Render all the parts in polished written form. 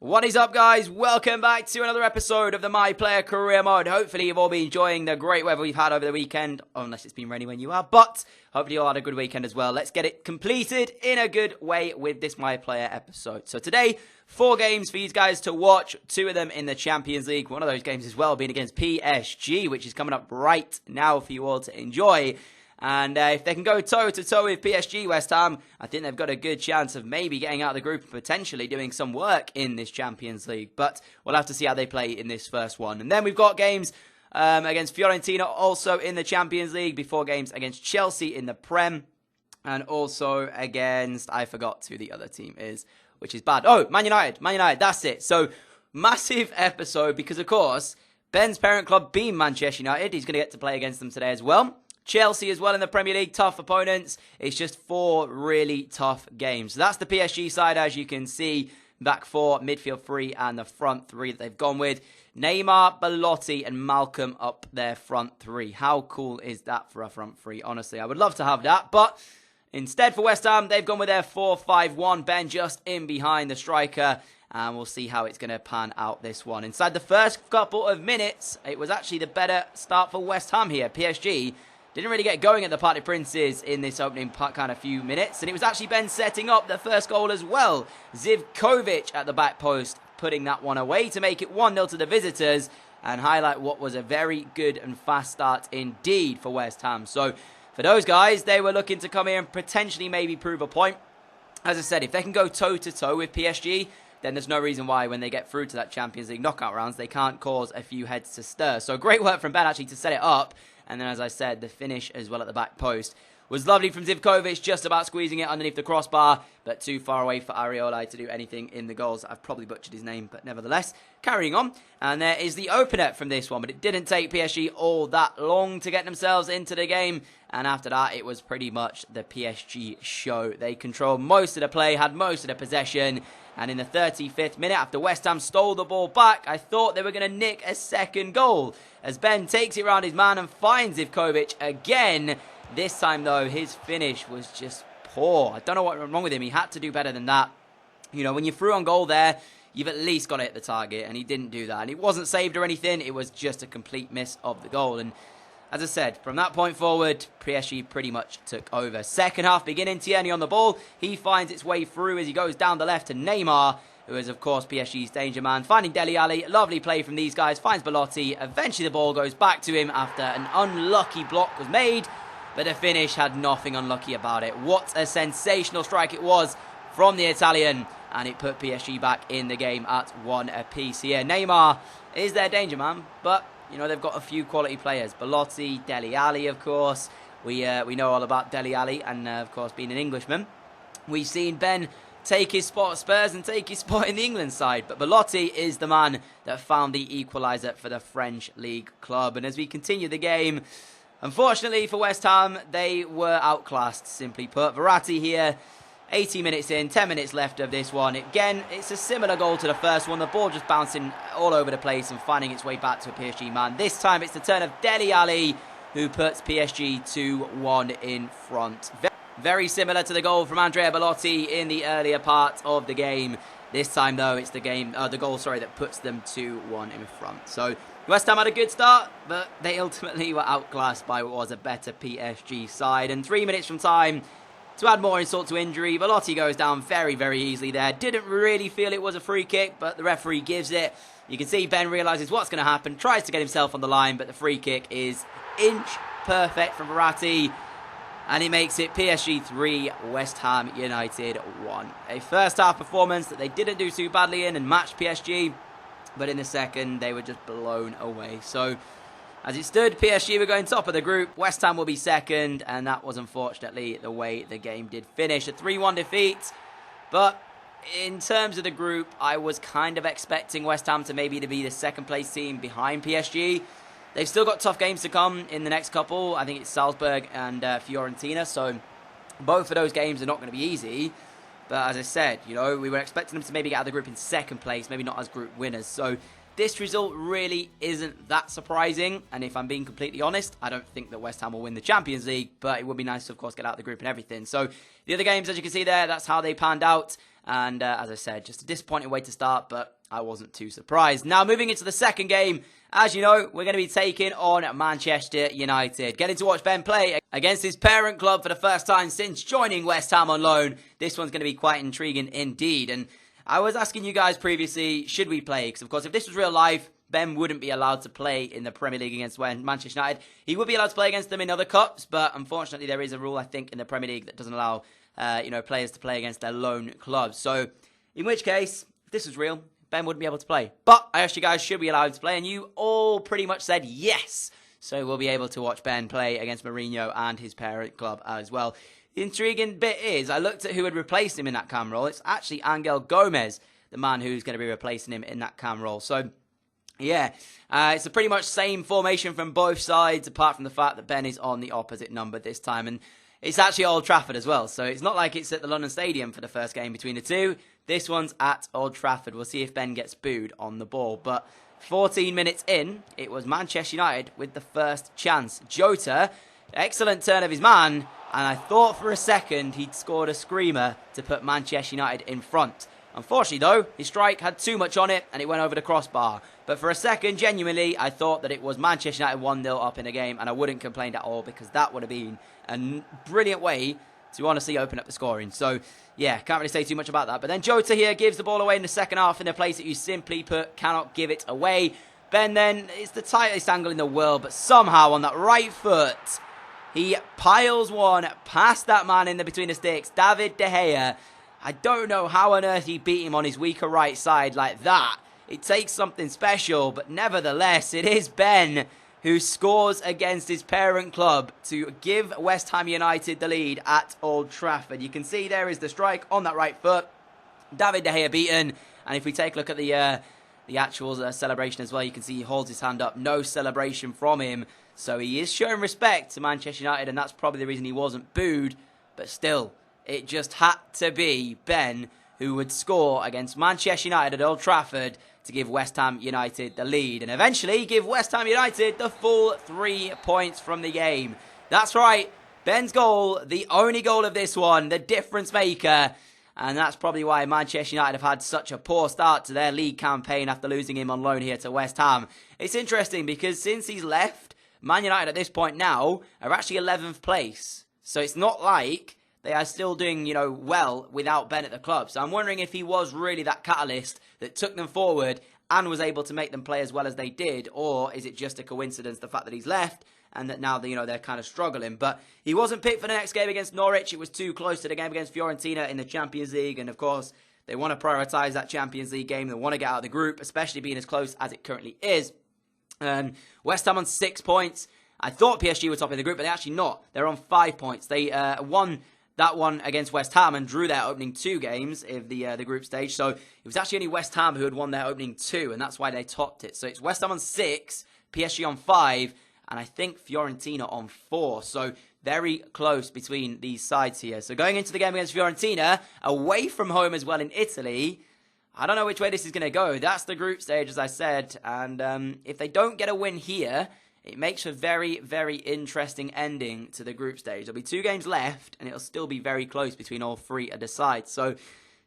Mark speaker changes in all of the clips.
Speaker 1: What is up, guys? Welcome back to another episode of the My Player Career Mode. Hopefully you've all been enjoying the great weather we've had over the weekend, unless it's been rainy when you are, but hopefully you all had a good weekend as well. Let's get it completed in a good way with this My Player episode. So today, 4 games for you guys to watch, 2 of them in the Champions League. One of those games as well being against PSG, which is coming up right now for you all to enjoy. And if they can go toe-to-toe with PSG, West Ham, I think they've got a good chance of maybe getting out of the group and potentially doing some work in this Champions League. But we'll have to see how they play in this first one. And then we've got games against Fiorentina also in the Champions League, before games against Chelsea in the Prem, and also against, I forgot who the other team is, which is bad. Oh, Man United, that's it. So, massive episode because, of course, Ben's parent club being Manchester United, he's going to get to play against them today as well. Chelsea as well in the Premier League, tough opponents. It's just 4 really tough games. So that's the PSG side, as you can see. Back 4, midfield 3, and the front 3 that they've gone with. Neymar, Belotti, and Malcolm up their front 3. How cool is that for a front 3? Honestly, I would love to have that, but instead for West Ham, they've gone with their 4-5-1. Ben just in behind the striker. And we'll see how it's going to pan out this one. Inside the first couple of minutes, it was actually the better start for West Ham here. PSG didn't really get going at the Park des Princes in this opening kind of few minutes. And it was actually Ben setting up the first goal as well. Zivkovic at the back post, putting that one away to make it 1-0 to the visitors. And highlight what was a very good and fast start indeed for West Ham. So for those guys, they were looking to come here and potentially maybe prove a point. As I said, if they can go toe-to-toe with PSG, then there's no reason why when they get through to that Champions League knockout rounds, they can't cause a few heads to stir. So great work from Ben actually to set it up. And then, as I said, the finish as well at the back post was lovely from Zivkovic, just about squeezing it underneath the crossbar, but too far away for Areola to do anything in the goals. I've probably butchered his name, but nevertheless, carrying on. And there is the opener from this one, but it didn't take PSG all that long to get themselves into the game. And after that, it was pretty much the PSG show. They controlled most of the play, had most of the possession. And in the 35th minute, after West Ham stole the ball back, I thought they were going to nick a second goal. As Ben takes it around his man and finds Zivkovic again. This time, though, his finish was just poor. I don't know what went wrong with him. He had to do better than that. You know, when you're through on goal there, you've at least got to hit the target. And he didn't do that. And it wasn't saved or anything. It was just a complete miss of the goal. And as I said, from that point forward, PSG pretty much took over. Second half beginning, Tierney on the ball. He finds its way through as he goes down the left to Neymar, who is, of course, PSG's danger man. Finding Dele Alli. Lovely play from these guys. Finds Belotti. Eventually, the ball goes back to him after an unlucky block was made. But the finish had nothing unlucky about it. What a sensational strike it was from the Italian. And it put PSG back in the game at 1 apiece here. Neymar is their danger man, but you know, they've got a few quality players. Belotti, Dele Alli, of course. We know all about Dele Alli, and of course, being an Englishman. We've seen Ben take his spot at Spurs and take his spot in the England side. But Belotti is the man that found the equaliser for the French League club. And as we continue the game, unfortunately for West Ham, they were outclassed, simply put. Verratti here, 80 minutes in, 10 minutes left of this one. Again, it's a similar goal to the first one. The ball just bouncing all over the place and finding its way back to a PSG man. This time it's the turn of Dele Alli, who puts PSG 2-1 in front. Very similar to the goal from Andrea Belotti in the earlier part of the game. This time, though, it's the goal that puts them 2-1 in front. So West Ham had a good start, but they ultimately were outclassed by what was a better PSG side. And 3 minutes from time, to add more insult to injury, Belotti goes down very, very easily there. Didn't really feel it was a free kick, but the referee gives it. You can see Ben realises what's going to happen, tries to get himself on the line, but the free kick is inch perfect from Verratti. And he makes it PSG 3, West Ham United 1. A first half performance that they didn't do too badly in and matched PSG, but in the second, they were just blown away. So as it stood, PSG were going top of the group. West Ham will be second, and that was unfortunately the way the game did finish. A 3-1 defeat, but in terms of the group, I was kind of expecting West Ham to maybe be the second place team behind PSG. They've still got tough games to come in the next couple. I think it's Salzburg and Fiorentina, so both of those games are not going to be easy. But as I said, you know, we were expecting them to maybe get out of the group in second place, maybe not as group winners. So this result really isn't that surprising. And if I'm being completely honest, I don't think that West Ham will win the Champions League. But it would be nice to, of course, get out of the group and everything. So the other games, as you can see there, that's how they panned out. And as I said, just a disappointing way to start, but I wasn't too surprised. Now, moving into the second game, as you know, we're going to be taking on Manchester United. Getting to watch Ben play against his parent club for the first time since joining West Ham on loan. This one's going to be quite intriguing indeed. And I was asking you guys previously, should we play? Because, of course, if this was real life, Ben wouldn't be allowed to play in the Premier League against Manchester United. He would be allowed to play against them in other cups, but unfortunately there is a rule, I think, in the Premier League that doesn't allow players to play against their loan clubs. So, in which case, if this was real, Ben wouldn't be able to play. But I asked you guys, should we allow him to play? And you all pretty much said yes. So we'll be able to watch Ben play against Mourinho and his parent club as well. The intriguing bit is, I looked at who had replaced him in that cam role. It's actually Angel Gomez, the man who's going to be replacing him in that cam role. So, yeah, it's a pretty much same formation from both sides, apart from the fact that Ben is on the opposite number this time. And it's actually Old Trafford as well. So it's not like it's at the London Stadium for the first game between the two. This one's at Old Trafford. We'll see if Ben gets booed on the ball. But 14 minutes in, it was Manchester United with the first chance. Jota, excellent turn of his man. And I thought for a second he'd scored a screamer to put Manchester United in front. Unfortunately, though, his strike had too much on it and it went over the crossbar. But for a second, genuinely, I thought that it was Manchester United 1-0 up in the game, and I wouldn't complain at all because that would have been a brilliant way to honestly open up the scoring. So, yeah, can't really say too much about that. But then Jota here gives the ball away in the second half in a place that you simply put cannot give it away. Ben then, it's the tightest angle in the world, but somehow on that right foot, he piles one past that man in the between the sticks, David De Gea. I don't know how on earth he beat him on his weaker right side like that. It takes something special, but nevertheless, it is Ben who scores against his parent club to give West Ham United the lead at Old Trafford. You can see there is the strike on that right foot. David De Gea beaten. And if we take a look at the actual celebration as well, you can see he holds his hand up. No celebration from him. So he is showing respect to Manchester United, and that's probably the reason he wasn't booed. But still, it just had to be Ben who would score against Manchester United at Old Trafford to give West Ham United the lead and eventually give West Ham United the full 3 points from the game. That's right, Ben's goal, the only goal of this one, the difference maker. And that's probably why Manchester United have had such a poor start to their league campaign after losing him on loan here to West Ham. It's interesting because since he's left, Man United at this point now are actually 11th place. So it's not like they are still doing, well without Ben at the club. So I'm wondering if he was really that catalyst that took them forward and was able to make them play as well as they did, or is it just a coincidence, the fact that he's left and that now, they're kind of struggling. But he wasn't picked for the next game against Norwich. It was too close to the game against Fiorentina in the Champions League. And, of course, they want to prioritise that Champions League game. They want to get out of the group, especially being as close as it currently is. West Ham on 6 points. I thought PSG were top of the group, but they're actually not. They're on 5 points. They won that one against West Ham and drew their opening 2 games of the group stage. So it was actually only West Ham who had won their opening 2, and that's why they topped it. So it's West Ham on 6, PSG on 5, and I think Fiorentina on 4. So very close between these sides here. So going into the game against Fiorentina, away from home as well in Italy, I don't know which way this is going to go. That's the group stage, as I said. And if they don't get a win here, it makes a very, very interesting ending to the group stage. There'll be 2 games left, and it'll still be very close between all 3 at the side. So,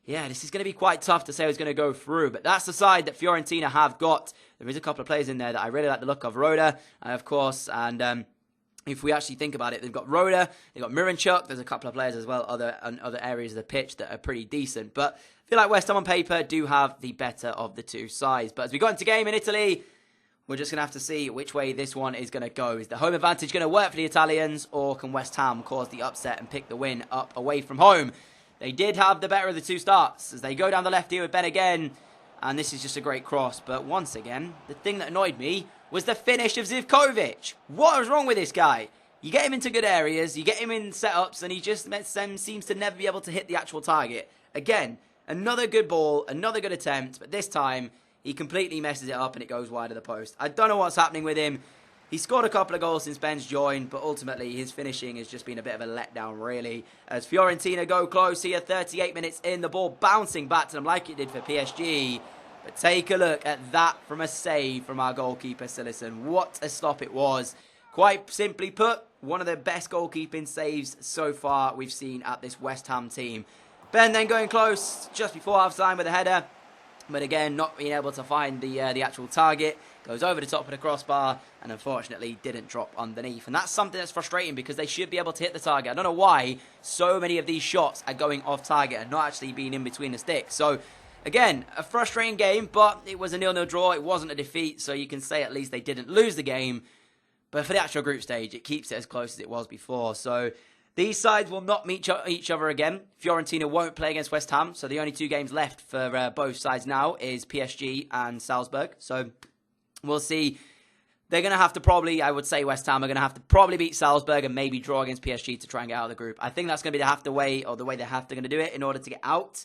Speaker 1: yeah, this is going to be quite tough to say who's going to go through. But that's the side that Fiorentina have got. There is a couple of players in there that I really like the look of. Roda, of course, and if we actually think about it, they've got Roda, they've got Miranchuk. There's a couple of players as well, other areas of the pitch that are pretty decent. But I feel like West Ham on paper do have the better of the 2 sides. But as we got into game in Italy, we're just going to have to see which way this one is going to go. Is the home advantage going to work for the Italians, or can West Ham cause the upset and pick the win up away from home? They did have the better of the 2 starts as they go down the left here with Ben again. And this is just a great cross. But once again, the thing that annoyed me was the finish of Zivkovic. What was wrong with this guy? You get him into good areas, you get him in setups, and he just seems to never be able to hit the actual target. Again, another good ball, another good attempt, but this time he completely messes it up and it goes wide of the post. I don't know what's happening with him. He scored a couple of goals since Ben's joined, but ultimately his finishing has just been a bit of a letdown, really. As Fiorentina go close here, 38 minutes in, the ball bouncing back to them like it did for PSG. But take a look at that from a save from our goalkeeper, Silisson. What a stop it was. Quite simply put, one of the best goalkeeping saves so far we've seen at this West Ham team. Ben then going close just before half-time with a header. But again, not being able to find the actual target. Goes over the top of the crossbar and unfortunately didn't drop underneath. And that's something that's frustrating because they should be able to hit the target. I don't know why so many of these shots are going off target and not actually being in between the sticks. So, again, a frustrating game, but it was a 0-0 draw. It wasn't a defeat, so you can say at least they didn't lose the game. But for the actual group stage, it keeps it as close as it was before. So, these sides will not meet each other again. Fiorentina won't play against West Ham, so the only two games left for both sides now is PSG and Salzburg. So, we'll see. They're going to have to probably, I would say West Ham are going to have to probably beat Salzburg and maybe draw against PSG to try and get out of the group. I think that's going to be the way they have to do it in order to get out.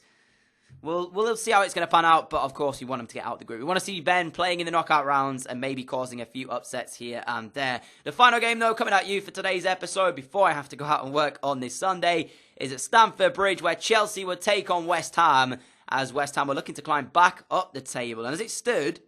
Speaker 1: We'll see how it's going to pan out, but of course we want them to get out of the group. We want to see Ben playing in the knockout rounds and maybe causing a few upsets here and there. The final game, though, coming at you for today's episode before I have to go out and work on this Sunday is at Stamford Bridge, where Chelsea would take on West Ham, as West Ham were looking to climb back up the table. And as it stood,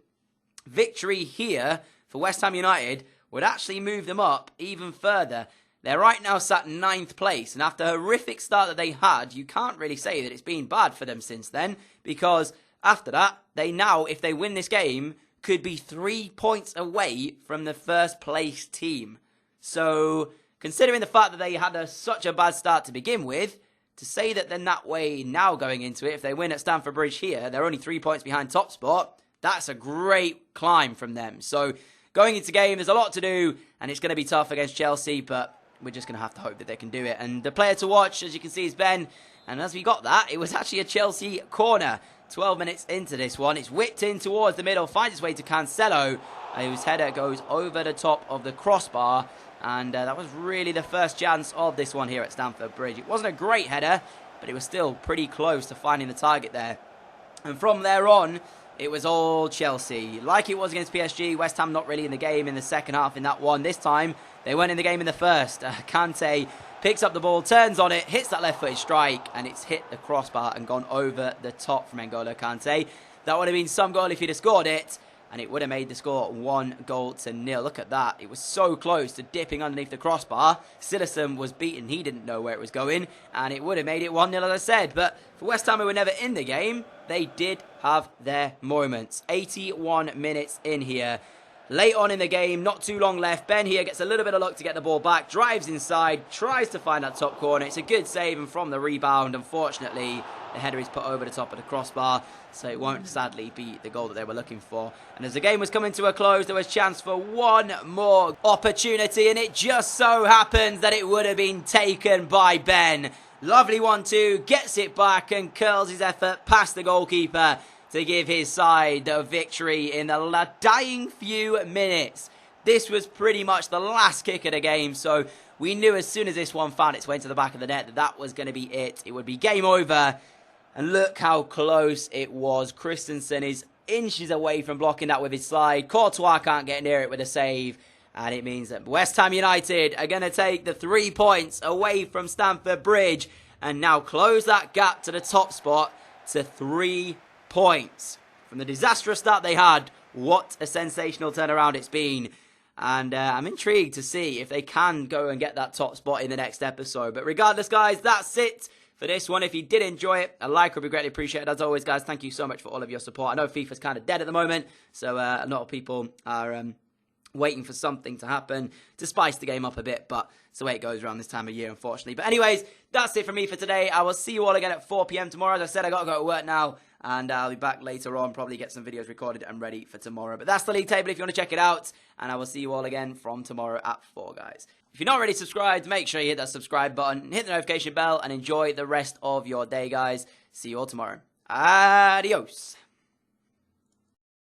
Speaker 1: victory here for West Ham United would actually move them up even further. They're right now sat 9th place, and after a horrific start that they had, you can't really say that it's been bad for them since then, because after that, they now, if they win this game, could be 3 points away from the first place team. So, considering the fact that they had such a bad start to begin with, to say that they're that way now going into it, if they win at Stamford Bridge here, they're only 3 points behind top spot. That's a great climb from them. So, going into game, there's a lot to do, and it's going to be tough against Chelsea, but we're just going to have to hope that they can do it. And the player to watch, as you can see, is Ben. And as we got that, it was actually a Chelsea corner. 12 minutes into this one. It's whipped in towards the middle, finds its way to Cancelo, whose header goes over the top of the crossbar. And that was really the first chance of this one here at Stamford Bridge. It wasn't a great header, but it was still pretty close to finding the target there. And from there on, it was all Chelsea. Like it was against PSG, West Ham not really in the game in the second half in that one. This time, they weren't in the game in the first. Kante picks up the ball, turns on it, hits that left-footed strike, and it's hit the crossbar and gone over the top from N'Golo Kante. That would have been some goal if he'd have scored it, and it would have made the score 1-0. Look at that. It was so close to dipping underneath the crossbar. Cillessen was beaten. He didn't know where it was going, and it would have made it 1-0, as I said. But for West Ham, who were never in the game, they did have their moments. 81 minutes in here. Late on in the game, not too long left. Ben here gets a little bit of luck to get the ball back, drives inside, tries to find that top corner. It's a good save, and from the rebound, unfortunately, the header is put over the top of the crossbar, so it won't sadly be the goal that they were looking for. And as the game was coming to a close, there was chance for one more opportunity, and it just so happens that it would have been taken by Ben. Lovely 1-2, gets it back and curls his effort past the goalkeeper to give his side the victory in the dying few minutes. This was pretty much the last kick of the game, so we knew as soon as this one found its way to the back of the net that that was going to be it. It would be game over, and look how close it was. Christensen is inches away from blocking that with his slide. Courtois can't get near it with a save, and it means that West Ham United are going to take the 3 points away from Stamford Bridge and now close that gap to the top spot to 3 points. From the disastrous start they had, what a sensational turnaround it's been. And I'm intrigued to see if they can go and get that top spot in the next episode. But regardless, guys, that's it for this one. If you did enjoy it, a like would be greatly appreciated. As always, guys, thank you so much for all of your support. I know FIFA's kind of dead at the moment, so a lot of people are waiting for something to happen to spice the game up a bit, but it's the way it goes around this time of year, unfortunately. But anyways, that's it from me for today. I will see you all again at 4 p.m. tomorrow. As I said, I got to go to work now, and I'll be back later on, probably get some videos recorded and ready for tomorrow. But that's the league table if you want to check it out, and I will see you all again from tomorrow at 4, guys. If you're not already subscribed, make sure you hit that subscribe button, hit the notification bell, and enjoy the rest of your day, guys. See you all tomorrow. Adios.